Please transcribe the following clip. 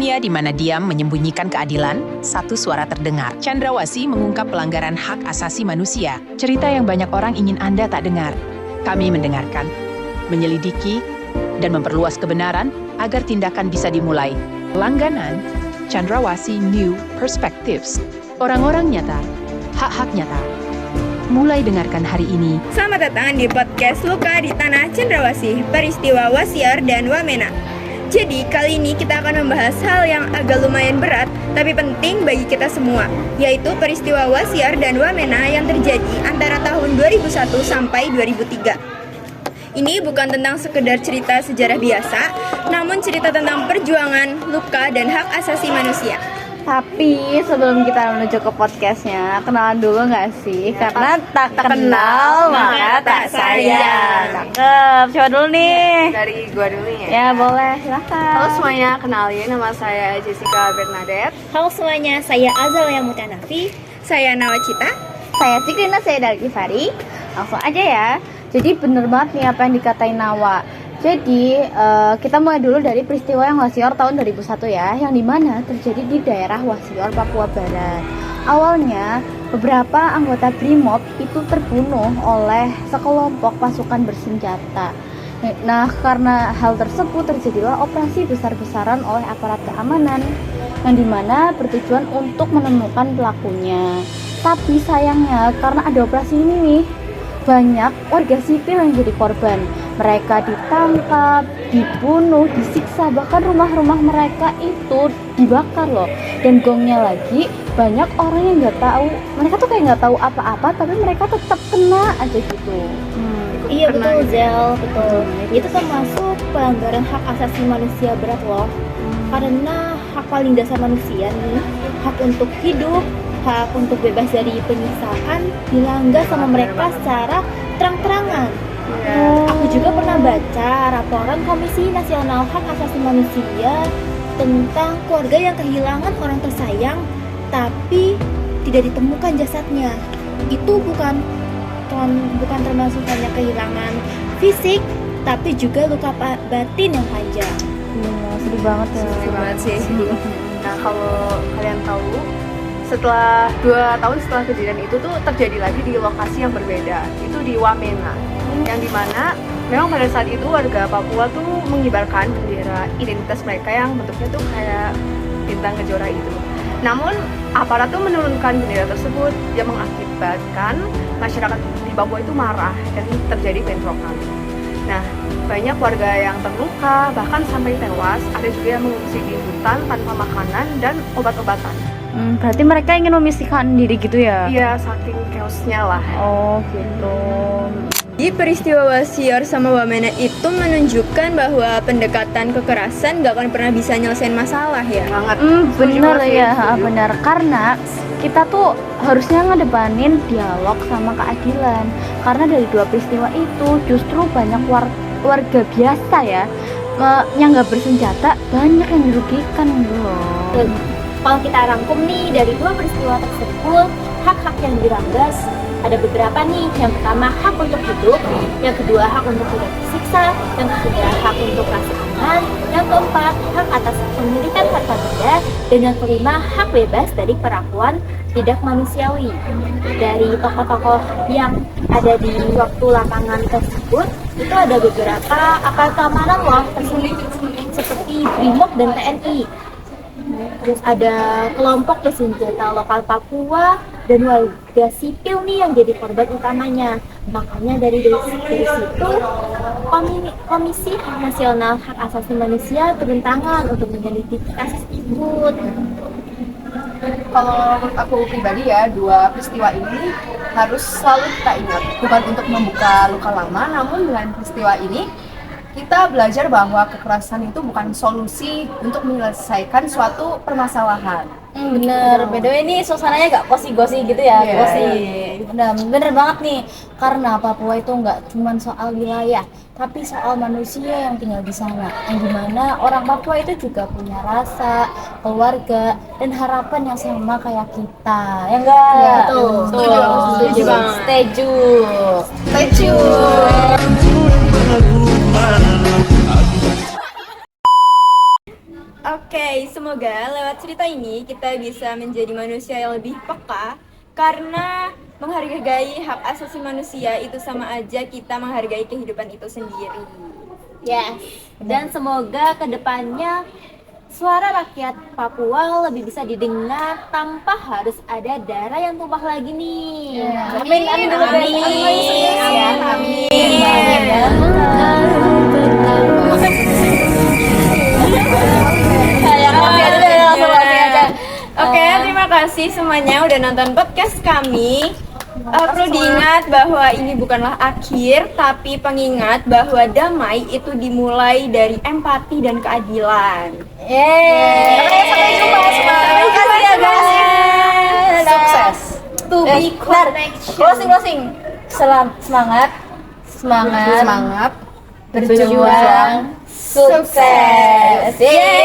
dunia di mana diam menyembunyikan keadilan, satu suara terdengar. Chandrawasih mengungkap pelanggaran hak asasi manusia. Cerita yang banyak orang ingin Anda tak dengar. Kami mendengarkan, menyelidiki, dan memperluas kebenaran agar tindakan bisa dimulai. Langganan, Chandrawasih New Perspectives. Orang-orang nyata, hak-hak nyata. Mulai dengarkan hari ini. Selamat datang di podcast Luka di Tanah Chandrawasih, peristiwa Wasior dan Wamena. Jadi kali ini kita akan membahas hal yang agak lumayan berat tapi penting bagi kita semua, yaitu peristiwa Wasior dan Wamena yang terjadi antara tahun 2001 sampai 2003. Ini bukan tentang sekedar cerita sejarah biasa, namun cerita tentang perjuangan, luka, dan hak asasi manusia. Tapi sebelum kita menuju ke podcastnya, kenalan dulu nggak sih? Karena tak kenal maka tak sayang. Cakep, coba dulu nih. Dari gua dulu ya. Ya boleh, silahkan. Halo semuanya, kenalin nama saya Jessica Bernadette. Halo semuanya, saya Azalia Mutanafi. Saya Nawacita. Saya Sikrina Sayyidal Kifari. Langsung aja ya. Jadi bener banget nih apa yang dikatain Nawa. Jadi kita mulai dulu dari peristiwa yang Wasior tahun 2001 ya, yang dimana terjadi di daerah Wasior, Papua Barat. Awalnya beberapa anggota BRIMOB itu terbunuh oleh sekelompok pasukan bersenjata. Nah, karena hal tersebut terjadilah operasi besar-besaran oleh aparat keamanan, yang dimana bertujuan untuk menemukan pelakunya. Tapi sayangnya karena ada operasi ini nih, banyak warga sipil yang jadi korban. Mereka ditangkap, dibunuh, disiksa, bahkan rumah-rumah mereka itu dibakar loh. Dan gongnya lagi, banyak orang yang nggak tahu, mereka tuh kayak nggak tahu apa-apa, tapi mereka tetap kena aja gitu. Iya betul Zel, betul. Itu termasuk pelanggaran hak asasi manusia berat loh. Karena hak paling dasar manusia nih, hak untuk hidup, hak untuk bebas dari penyiksaan dilanggar sama mereka secara terang-terangan. Aku juga pernah baca laporan Komisi Nasional Hak Asasi Manusia tentang keluarga yang kehilangan orang tersayang tapi tidak ditemukan jasadnya. Itu bukan termasuk hanya kehilangan fisik, tapi juga luka batin yang panjang. Sedih banget ya. Sedih banget sih. Nah, kalau kalian tahu, setelah 2 tahun setelah kejadian itu tuh terjadi lagi di lokasi yang berbeda, itu di Wamena, yang dimana memang pada saat itu warga Papua tuh mengibarkan bendera identitas mereka yang bentuknya tuh kayak bintang kejora itu. Namun aparat tuh menurunkan bendera tersebut yang mengakibatkan masyarakat di Papua itu marah dan terjadi bentrokan. Nah, banyak warga yang terluka, bahkan sampai tewas. Ada juga yang mengungsi di hutan tanpa makanan dan obat-obatan. Berarti mereka ingin memisahkan diri gitu ya? Iya, saking chaosnya lah. Oh gitu. Di peristiwa Wasior sama Wamena itu menunjukkan bahwa pendekatan kekerasan gak akan pernah bisa nyelesain masalah ya. Banget. Bener ya, benar. Karena kita tuh harusnya ngedepanin dialog sama keadilan. Karena dari 2 peristiwa itu justru banyak warga biasa ya, yang nggak bersenjata, banyak yang dirugikan gitu loh. Kalau kita rangkum nih dari 2 peristiwa tersebut, hak-hak yang dilanggar ada beberapa nih. Yang pertama hak untuk hidup, yang kedua hak untuk tidak disiksa, yang ketiga hak untuk rasa aman, yang keempat hak atas pemilikan harta benda, dan yang kelima hak bebas dari perlakuan tidak manusiawi. Dari tokoh-tokoh yang ada di waktu lapangan tersebut, itu ada beberapa aparat keamanan loh tersebut, seperti BRIMOB dan TNI. Terus ada kelompok bersenjata lokal Papua dan warga sipil nih yang jadi korban utamanya. Makanya dari situ Komisi Nasional Hak Asasi Manusia turun tangan untuk menyelidiki kasus tersebut. Kalau menurut aku pribadi ya, 2 peristiwa ini harus selalu kita ingat. Bukan untuk membuka luka lama, namun dengan peristiwa ini kita belajar bahwa kekerasan itu bukan solusi untuk menyelesaikan suatu permasalahan. Bener, by the way ini suasananya gak kosi-gosi gitu ya, kosi. Bener banget nih, karena Papua itu nggak cuma soal wilayah, tapi soal manusia yang tinggal di sana. Yang dimana orang Papua itu juga punya rasa, keluarga, dan harapan yang sama kayak kita. Ya enggak? Ya, betul. Setuju banget. Setuju. Oke, semoga lewat cerita ini kita bisa menjadi manusia yang lebih peka karena menghargai hak asasi manusia itu sama aja kita menghargai kehidupan itu sendiri. Yes. Dan semoga kedepannya suara rakyat Papua lebih bisa didengar tanpa harus ada darah yang tumpah lagi nih. Amin, amin dulu guys. Oke, terima kasih semuanya udah nonton podcast kami. Perlu diingat bahwa ini bukanlah akhir, tapi pengingat bahwa damai itu dimulai dari empati dan keadilan. Sampai jumpa semua. Sampai jumpa ya guys. Sukses. To be connection. Closing. Semangat. Semangat Berjuang. Sukses. Yeay.